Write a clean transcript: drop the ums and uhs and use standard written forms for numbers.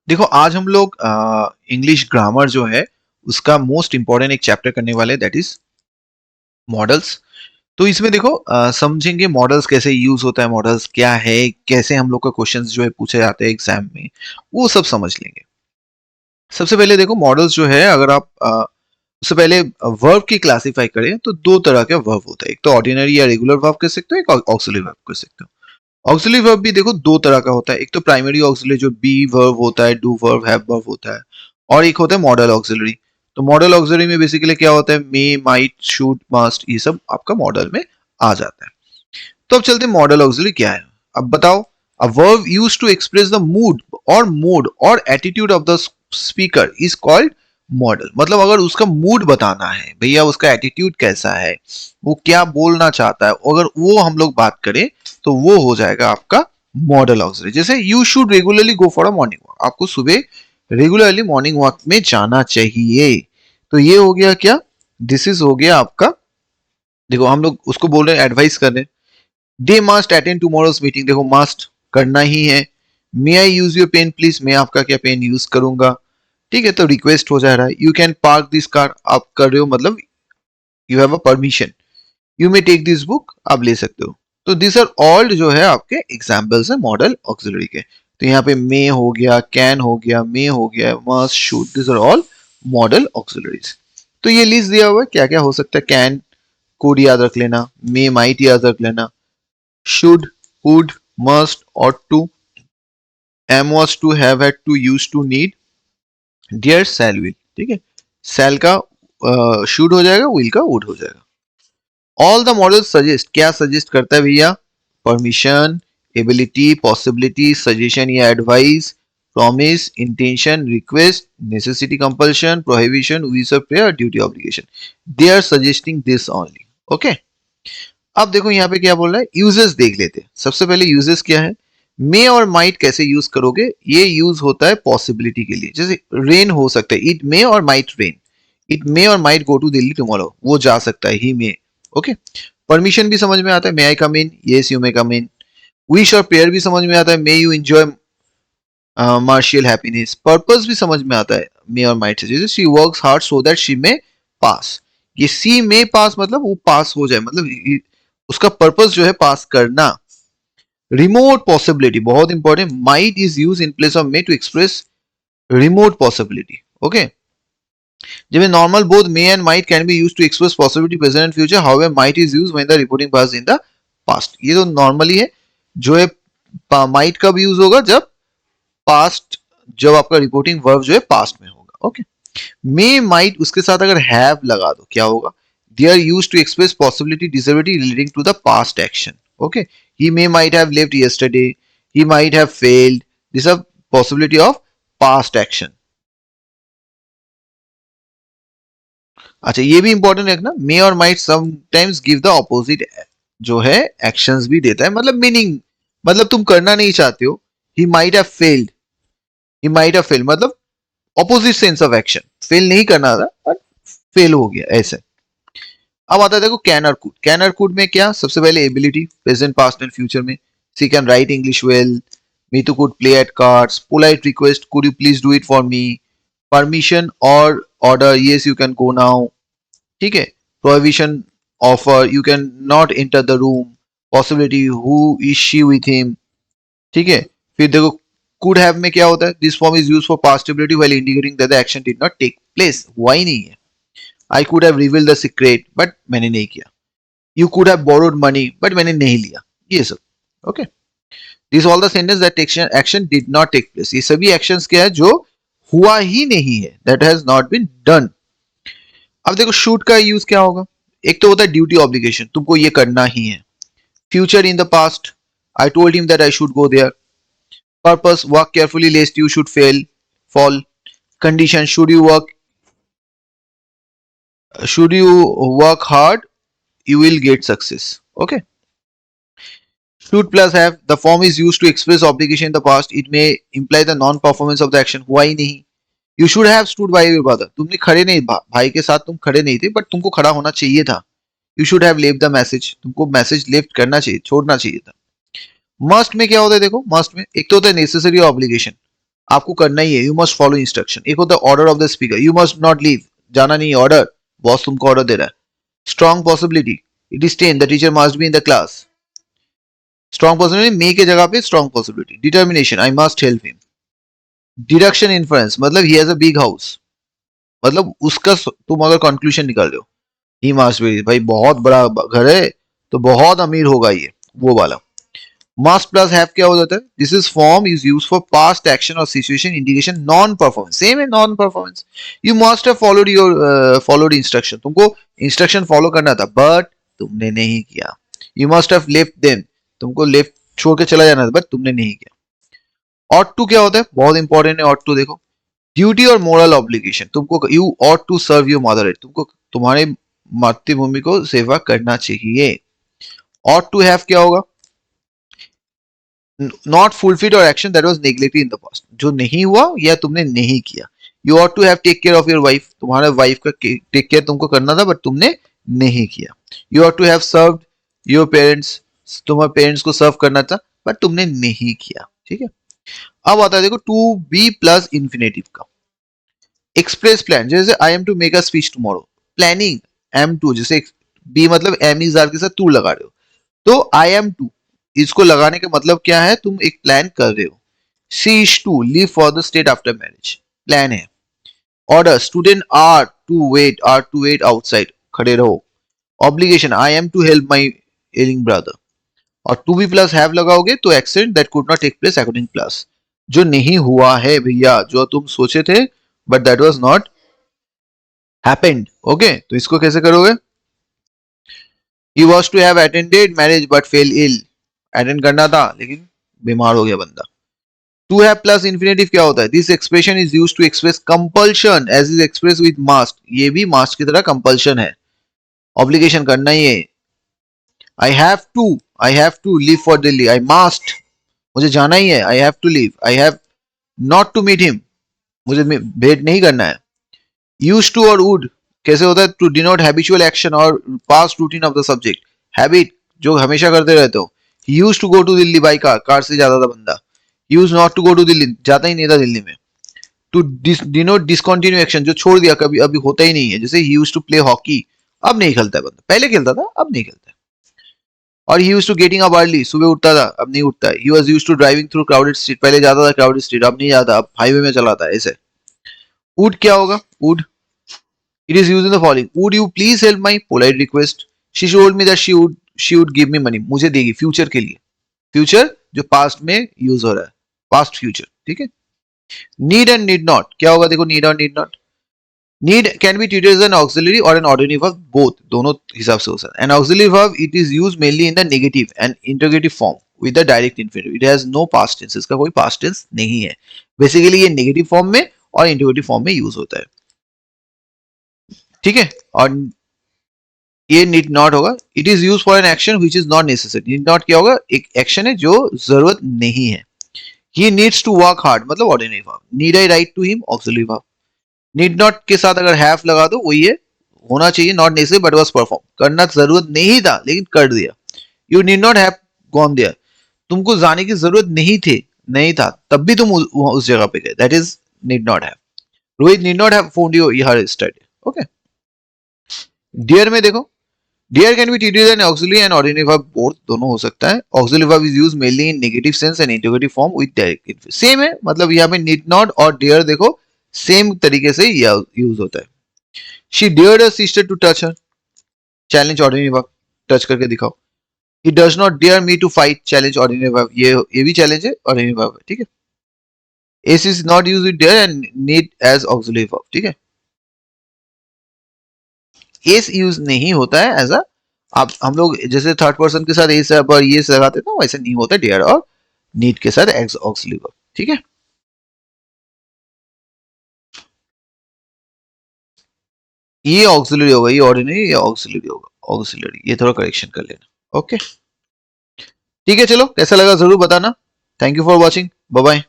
देखो आज हम लोग इंग्लिश ग्रामर जो है उसका मोस्ट इंपॉर्टेंट एक चैप्टर करने वाले दैट इज मॉडल्स। तो इसमें देखो समझेंगे मॉडल्स कैसे यूज होता है, मॉडल्स क्या है, कैसे हम लोग का क्वेश्चंस जो है पूछे जाते हैं एग्जाम में, वो सब समझ लेंगे। सबसे पहले देखो मॉडल्स जो है, अगर आप उससे पहले वर्ब की क्लासिफाई करें तो दो तरह के वर्ब होता है। एक तो ऑर्डिनरी या रेगुलर वर्ब कह सकते हो, एक ऑक्सिलरी वर्ब कह सकते हो। ऑक्सिलरी वर्ब भी देखो दो तरह का होता है। एक तो प्राइमरी ऑक्सिलरी जो बी वर्ब होता है, डू वर्ब, हैव वर्ब होता है, और एक होता है मॉडल ऑक्सिलरी। तो मॉडल ऑक्सिलरी में बेसिकली क्या होता है, मे, माइट, शुड, मस्ट, ये सब आपका मॉडल में आ जाता है। तो अब चलते हैं मॉडल ऑक्सिलरी क्या है। अब बताओ, a verb used to express the mood और मोड और attitude of the speaker is called modal. मतलब अगर उसका मूड बताना है भैया, उसका एटीट्यूड कैसा है, वो क्या बोलना चाहता है, अगर वो हम लोग बात करें तो वो हो जाएगा आपका मॉडल ऑक्सिलरी। जैसे you should regularly go for a morning walk, आपको सुबह रेगुलरली मॉर्निंग वॉक में जाना चाहिए। तो ये हो गया क्या, दिस इज हो गया आपका। देखो हम लोग उसको बोल रहे हैं, एडवाइस कर रहे हैं। They must attend tomorrow's meeting, देखो मस्ट करना ही है। May I use your pen please, मैं आपका क्या पेन यूज करूंगा। ठीक है, तो रिक्वेस्ट हो जा रहा है। You can park this car, आप कर रहे हो मतलब you have a permission. You may take this book, आप ले सकते हो। तो दिस आर ऑल जो है आपके एग्जाम्पल्स है मॉडल ऑक्सिलरी के। तो यहाँ पे मे हो गया, कैन हो गया, मे हो गया, must, should, this are all modal auxiliaries. तो ये लिस्ट दिया हुआ है क्या क्या हो सकता है। कैन, कुड याद रख लेना, मे माइट याद रख लेना, should, would, must, ought to, am was to, have had to, used to, need, dear, shall will। ठीक है, shall का शुड हो जाएगा, will का would हो जाएगा। ऑल द मॉडल सजेस्ट, क्या सजेस्ट करता है भैया, परमिशन, एबिलिटी, पॉसिबिलिटी, सजेशन या advice, promise, intention, request, necessity, compulsion, prohibition, wish of prayer, duty, obligation. They are suggesting this only. Okay, अब देखो यहाँ पे क्या बोल रहा है, यूजेस देख लेते हैं। सबसे पहले यूजेस क्या है, मे और माइट कैसे यूज करोगे। ये यूज होता है पॉसिबिलिटी के लिए, जैसे रेन हो सकता है, इट मे और माइट रेन, इट मे और might go to Delhi tomorrow, वो जा सकता है, ही मे। ओके, परमिशन भी समझ में आता है, may I come in, yes you may come in. Wish और प्रेयर भी समझ में आता है, may you enjoy martial happiness. Purpose भी समझ में आता है मे और माइट से, जैसे she works hard so that she may pass. ये सी मे पास मतलब वो पास हो जाए, मतलब उसका पर्पस जो है पास करना। रिमोट पॉसिबिलिटी बहुत important, might is use in place of may to express remote possibility. Okay, जब normal both may and might can be use to express possibility present and future, however might is use when the reporting pass in the past. ये तो normally है, जो है might कब use होगा, जब past, जब आपका रिपोर्टिंग वर्ब जो है पास्ट में होगा। ओके, मे माइट उसके साथ अगर हैव लगा दो क्या होगा, they are use to express possibility disability relating to the past action. Okay, he may might have lived yesterday, he might have failed, this are possibility of past action. अच्छा, ये भी इंपॉर्टेंट रखना, may और might sometimes give the opposite जो है actions भी देता है, मतलब मीनिंग, मतलब तुम करना नहीं चाहते हो। He might have failed, he might have failed मतलब opposite sense of action, fail नहीं करना था बट फेल हो गया ऐसे। अब आता है देखो कैन और कुड। कैन और कुड में क्या, सबसे पहले ability, present, past and future में। She can write English well, me too could play at cards, polite request, could you please do it for me, permission और order, yes you can go now. ठीक है, prohibition, offer, you can not enter the room, possibility, who is she with him. ठीक है, फिर देखो could have में क्या होता है, this form is used for past ability while indicating that the action did not take place, हुआ ही नहीं है। I could have revealed the secret but मैंने नहीं किया। You could have borrowed money but मैंने नहीं लिया, ये सब। Okay, this all the sentence that action did not take place, ये सभी एक्शंस क्या है जो हुआ ही नहीं है, that has not been done. अब देखो शूट का यूज क्या होगा, एक तो होता है ड्यूटी ऑब्लिगेशन, तुमको ये करना ही है। Future in the past, I told him that I should go there. Purpose, work carefully lest you should fail fall. Condition, should you work hard, you will get success. Okay, should plus have, the form is used to express obligation in the past, it may imply the non performance of the action, हुआ ही नहीं। You should have stood by your brother, तुमने खड़े नहीं, भाई के साथ तुम खड़े नहीं थे बट तुमको खड़ा होना चाहिए था। You should have left the message, तुमको मैसेज लेफ्ट करना चाहिए, छोड़ना चाहिए था। मस्ट में क्या होता है देखो, मस्ट में एक तो होता है नेसेसरी ऑब्लिगेशन, आपको करना ही है, यू मस्ट फॉलो इंस्ट्रक्शन। एक होता है order of the speaker, you must not leave, जाना नहीं, ऑर्डर, बॉस तुमको ऑर्डर दे रहा है। Strong possibility, it is 10, the teacher must be in the class. Strong possibility may के जगह पे strong possibility. Determination, I must help him. Deduction influence, मतलब he has a big house, मतलब उसका तुम अगर कंक्लूजन निकाल रहे हो, ही मस्ट बी, भाई बहुत बड़ा घर है तो बहुत अमीर होगा ये, वो वाला। must प्लस हैव क्या हो जाता है, this is form is used for past action और situation indication non performance, same है non performance. You must have followed your followed instruction, तुमको इंस्ट्रक्शन फॉलो करना था बट तुमने नहीं किया। You must have left them, तुमको लेफ्ट छोड़ के चला जाना था बट तुमने नहीं किया। ऑट टू क्या होता है, बहुत इंपॉर्टेंट है ऑट टू, देखो ड्यूटी और मोरल ऑब्लिगेशन, तुमको you ought to serve your mother, तुमको तुम्हारे मातृभूमि को सेवा करना चाहिए। ऑट टू हैव क्या होगा, नॉट फुलफिल्ड और action that was neglected in the past, जो नहीं हुआ या तुमने नहीं किया। You ought to have take care of your wife, तुम्हारे वाइफ का टेक केयर तुमको करना था बट तुमने नहीं किया। You ought to have served your parents, तुम्हारे पेरेंट्स को सर्व करना था बट तुमने नहीं किया, ठीक है। अब आता है देखो टू बी प्लस इंफिनिटिव का। एक्सप्रेस प्लान, जैसे I am to make a speech tomorrow, planning am to, जैसे बी मतलब एम इज आर के साथ टू लगा रहे हो, तो आई एम टू इसको लगाने का मतलब क्या है, तुम एक प्लान कर रहे हो। She is to leave for the state after marriage, plan है। Order, student are to wait outside, खड़े रहो। Obligation, I am to help my ailing brother. और टू बी प्लस हैव लगाओगे तो accident that could not take place according plus, जो नहीं हुआ है भैया, जो तुम सोचे थे but that was not happened. Okay, तो इसको कैसे करोगे, he was to have attended marriage but fell ill, attend करना था लेकिन बीमार हो गया बंदा। टू हैव प्लस इंफिनिटिव क्या होता है, this expression is used to express compulsion as is express with must, ये भी मास्ट की तरह कंपल्शन है, ऑब्लिगेशन करना ही है। I have to leave for Delhi, I must, मुझे जाना ही है, I have to leave. I have not to meet him, मुझे भेंट नहीं करना है। यूज टू और वुड कैसे होता है, टू डिनोट हैबिचुअल एक्शन और past routine of the subject, habit जो हमेशा करते रहते हो। Use to go to Delhi by car, car से जाता था बंदा। Use not to go to Delhi, जाता ही नहीं था दिल्ली में। टू डिनोट डिसकंटिन्यू एक्शन, जो छोड़ दिया, कभी अभी होता ही नहीं है, जैसे ही यूज टू प्ले हॉकी, अब नहीं खेलता है बंदा, पहले खेलता था अब नहीं खेलता है। और he use to getting up early, सुबह उठता था अब नहीं उठता है। He was used to driving through crowded street, पहले जाता था क्राउडेड स्ट्रीट अब नहीं जाता, अब हाईवे में चलाता है ऐसे। वुड क्या होगा, would it is used in the following, would you please help my polite request, she told me that she would give me money, मुझे देगी, फ्यूचर के लिए, फ्यूचर जो पास्ट में यूज हो रहा है, पास्ट फ्यूचर, ठीक है। नीड एंड नीड नॉट क्या होगा, देखो नीड और need not, need can be treated as an auxiliary और एन ऑर्डिनरी वर्ब, बोथ, दोनों हिसाब से हो सकता है। An auxiliary verb it is used mainly in the negative and interrogative form with the direct infinitive, it has no past tense, इसका कोई past tense नहीं है। बेसिकली ये नेगेटिव फॉर्म में और इंटरोगेटिव फॉर्म में यूज होता है, ठीक है। और ये नीड नॉट होगा, it is use for an action which is not necessary, need not क्या होगा, एक एक्शन है जो जरूरत नहीं है। He needs to work hard मतलब ordinary verb. Need I write to him auxiliary verb. Need not के साथ अगर हैव लगा दो वही है, होना चाहिए, not necessary but was perform, करना जरूरत नहीं था लेकिन कर दिया। You need not have gone there, तुमको जाने की जरूरत नहीं था तब भी तुम उस जगह पे गए, that is need not have. Rohit need not have found your her study, okay. Dare में देखो, dare can be treated an auxiliary and ordinary verb, both दोनों हो सकता है। Auxiliary verb is used mainly in negative sense and interrogative form with direct infinitive, same है, मतलब यहाँ पे नीड नॉट और डियर देखो सेम तरीके से यूज होता है। She dared her sister to touch her, challenge ordinary verb, touch करके दिखाओ। He does not dare me to fight, challenge ordinary verb, ये भी चैलेंज है, ऑर्डिनरी वर्ब है, ठीक है। S is not used with dare and need as auxiliary verb, ठीक है। एस यूज नहीं होता है एज अ, आप हम लोग जैसे थर्ड पर्सन के साथ एस पर ये लगाते थे वैसे नहीं होता डियर और नीड के साथ एक्स ऑक्सिलरी वर्ब, ठीक है। ये ऑक्सिलरी होगा, ये ऑर्डिनरी, ये ऑक्सिलरी होगा, ऑक्सिलरी, ये थोड़ा करेक्शन कर लेना, ओके। ठीक है, चलो कैसा लगा जरूर बताना। Thank you for watching, bye bye.